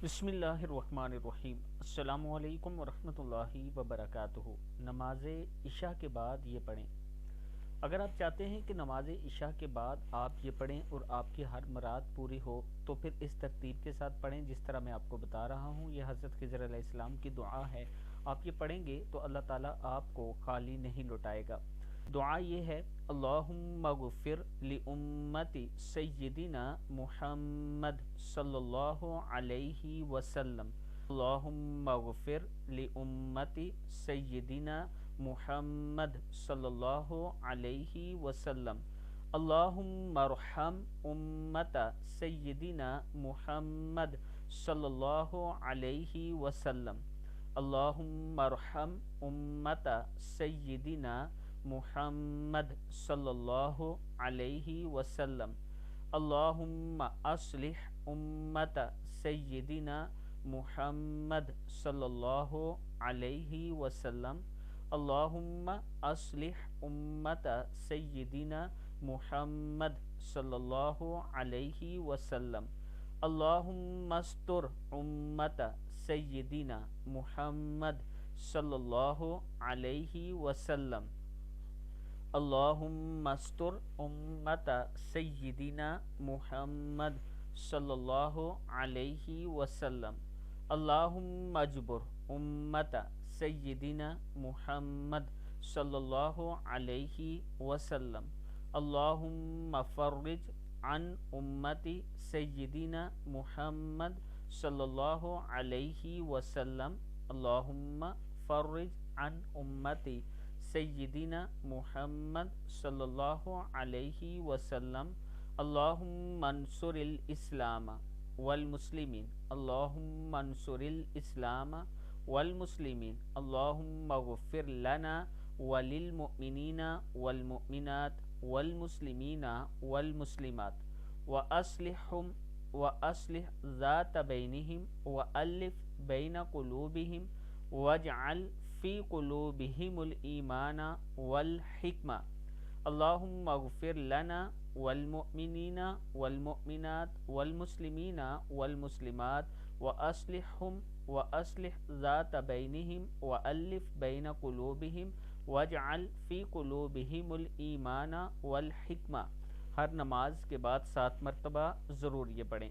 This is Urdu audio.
بسم اللہ الرحمن الرحیم۔ السلام علیکم ورحمۃ اللہ وبرکاتہ۔ نماز عشاء کے بعد یہ پڑھیں۔ اگر آپ چاہتے ہیں کہ نماز عشاء کے بعد آپ یہ پڑھیں اور آپ کی ہر مراد پوری ہو تو پھر اس ترتیب کے ساتھ پڑھیں جس طرح میں آپ کو بتا رہا ہوں۔ یہ حضرت خضر علیہ السلام کی دعا ہے، آپ یہ پڑھیں گے تو اللہ تعالیٰ آپ کو خالی نہیں لوٹائے گا۔ دعا یہ ہے: اللہم اغفر لامتی سیدنا محمد صلی اللہ علیہ وسلم، اللہم اغفر لامتی سیدنا محمد صلی اللہ علیہ وسلم، اللہم ارحم امت سیدنا محمد صلی اللہ علیہ وسلم، اللہم ارحم امت سیدنا محمد صلی اللہ علیہ وسلم، اللہم اصلح امت سیدنا محمد صلی اللہ علیہ وسلم، اللہم اصلح امت سیدنا محمد صلی اللہ علیہ وسلم، اللہم استر امت سیدنا محمد صلی اللہ علیہ وسلم، اللہم استر امت سیدنا محمد صلی اللہ علیہ وسلم، اللہم اجبر امت سیدنا محمد صلی اللہ علیہ وسلم، اللہم فرج عن امت سیدنا محمد صلی اللہ علیہ وسلم، اللہم فرج عن امت سیدنا محمد صلی اللہ علیہ وسلم، اللہم انصر الاسلام والمسلمین، اللہم انصر الاسلام والمسلمین، اللہم اغفر لنا وللمؤمنین والمؤمنات والمسلمین والمسلمات وأصلح ذات بینہم وألف بین قلوبہم واجعل فی قلوبہم الایمان والحکمہ، اللہم اغفر لنا والمؤمنین والمؤمنات والمسلمین والمسلمات وأصلح ذات بینہم وألف بین قلوبہم واجعل فی قلوبہم الایمان والحکمہ۔ ہر نماز کے بعد 7 مرتبہ ضرور یہ پڑھیں۔